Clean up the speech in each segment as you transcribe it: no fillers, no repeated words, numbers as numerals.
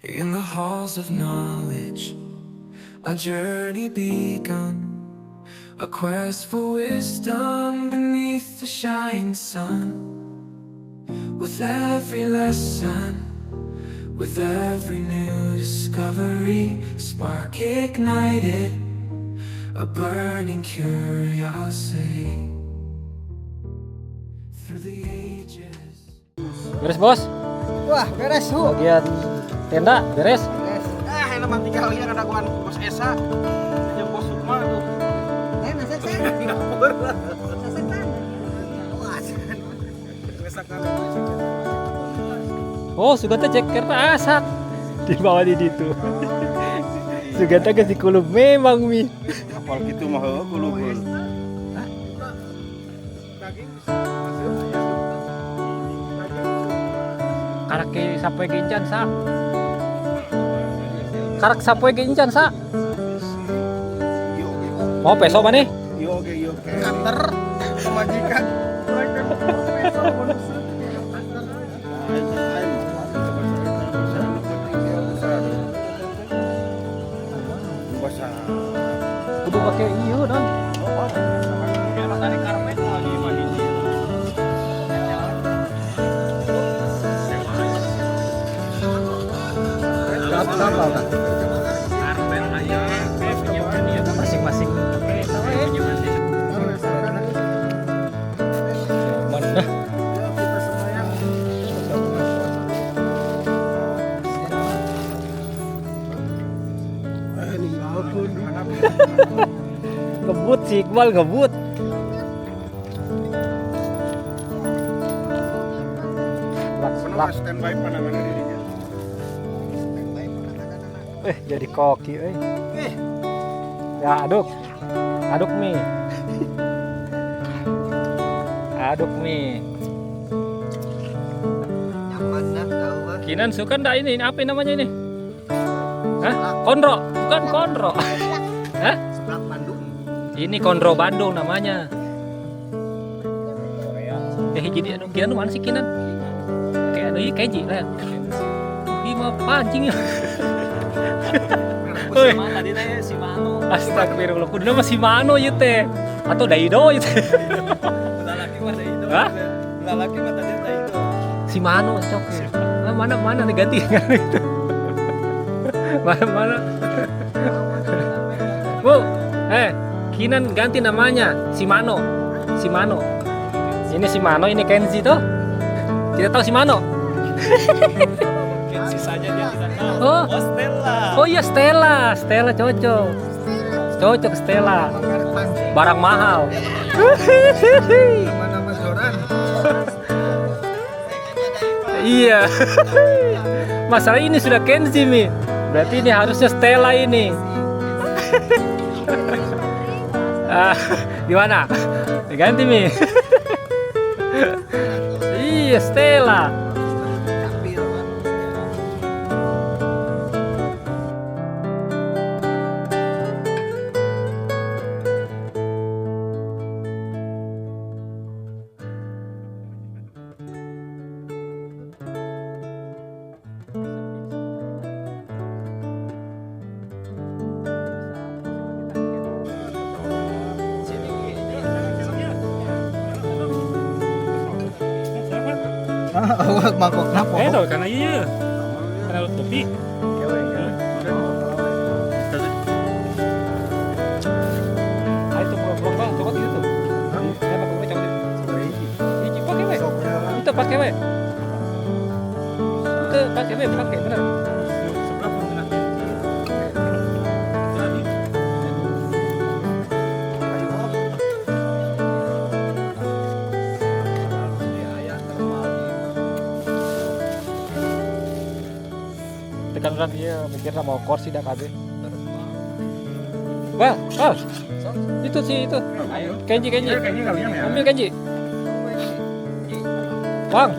In the halls of knowledge, a journey begun, a quest for wisdom beneath the shining sun. With every lesson, with every new discovery, spark ignited, a burning curiosity. Through the ages. Beres bos, Wah, beres, Hu. bagian tenda beres. Beres. Enak mah tinggal lihat ada kawan bos Esa. Aja bos Sukma tuh. Masak kan? Masak kan? Wah, Misalkan Oh, Sugata cek kereta asak di bawah di situ. Sugata ke si kulub memang mi. kapal gitu mah heuh kulubeun. Karak ke sapoe ke incan sa. Karak sapoe ke incan sa. Mau peso mana? Yo ge. kantor Pemajikan. Kudu pakai iyo non. Masing-masing. Mana? Ngebut si Iqbal ngebut. Lak. Standby panangan dirinya. Jadi koki Ya aduk. Aduk mie. Aduk mie. nyaman dah tahu kan. Kinan suka ndak ini? Apa namanya ini? Hah? Konro? Bukan konro. Hah? Seblak Bandung. Ini konro Bandung namanya. Jadi anu kinan mana sih kinan? Kayak anu ini keji lah. Ih mah pancing ya. Oi. Tadi teh si Mano. Astagfirullah, kudu nama si Mano ieu teh. Atau Daido ieu teh. Lalaki mah tadi itu. Hah? Lalaki mah tadi teh itu. Si Mano cok. Ah, mana ganti kan itu. Mana. Bu, Kinan ganti namanya si Mano. Si Mano. Ini si Mano, ini Kenzi tuh. Tidak tahu si Mano. Kensi saja dia tidak tahu. Oh. Oh, Stella. Oh iya Stella cocok. Cocok Stella. Barang mahal. Nama-nama Zoran. Iya. Masalah ini sudah Kenzi mi. Berarti ini harusnya Stella ini. Gimana? Diganti mi. Iya Stella. Mangkok napa? Tuh karena iya. Karena kopi. Ayo tuh pulang bang, coba gitu tuh. Saya pakai coba gitu. Ini pakai we. Itu pakai we. Itu pakai we, pakai benar. Tekan udah dia mikirnya mau kursi dah kabeh. Wah, itu sih itu. Kenji. Ambil Kenji. Bang.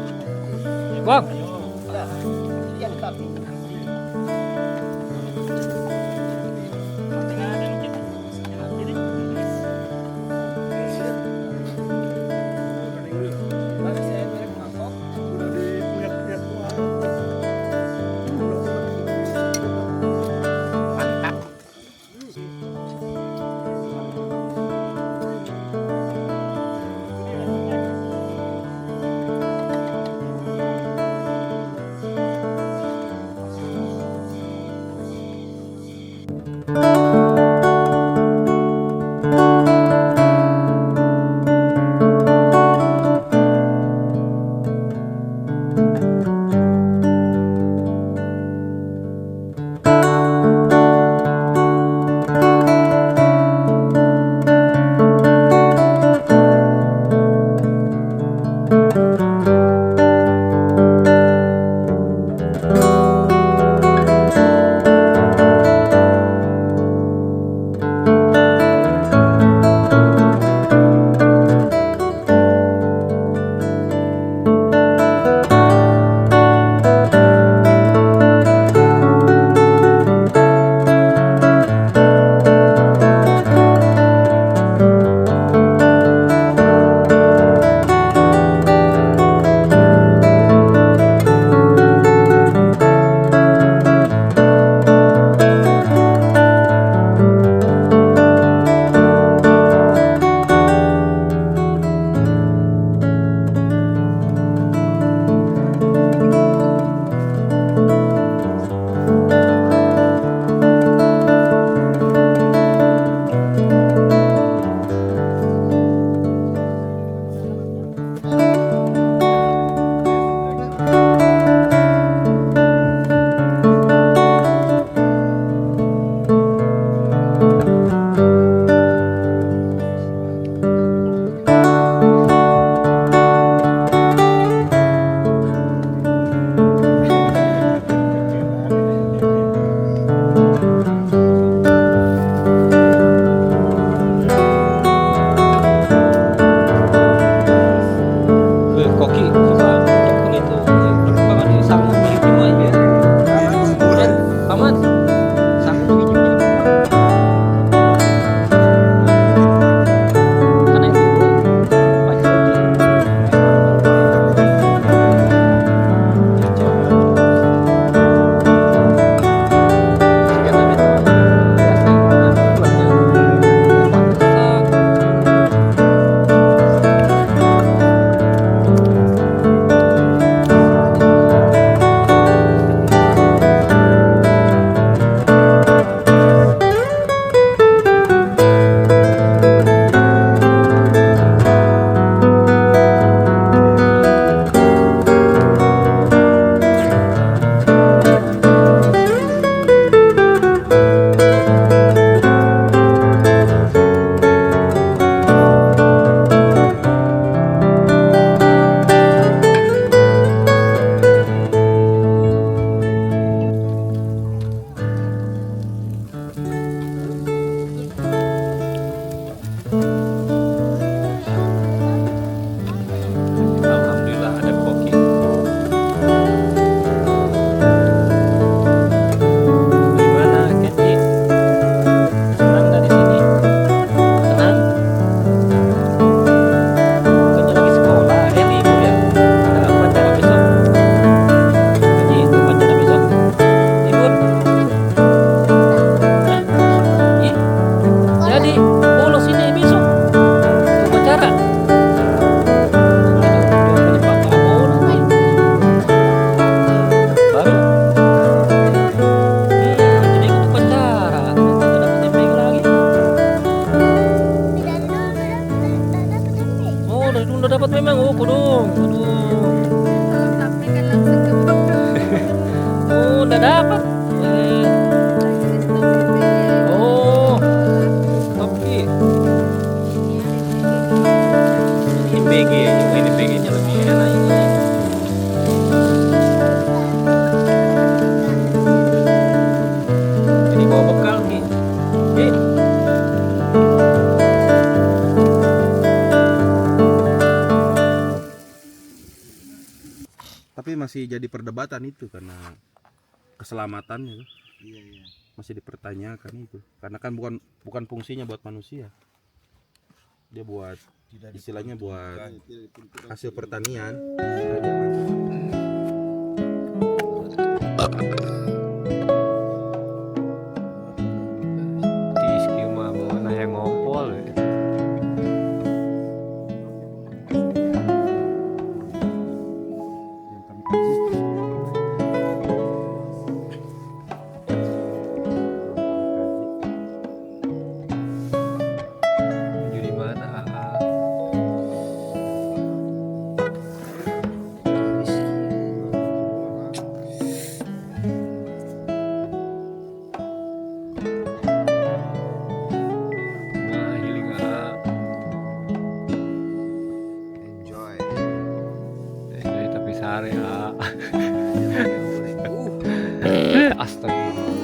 udah dapat. Oh, oke. Ini BG, cuma ini BG-nya lebih enak ini. Jadi bawa bekal nih. Tapi masih jadi perdebatan itu karena keselamatannya tuh. Iya, iya. Masih dipertanyakan itu. Karena kan bukan fungsinya buat manusia. Dia buat istilahnya buat hasil pertanian. Di skill mah bawa nah yang ngompol ya. Menuju di mana? Wah, healing Enjoy. Enjoy tapi sehari Astaga.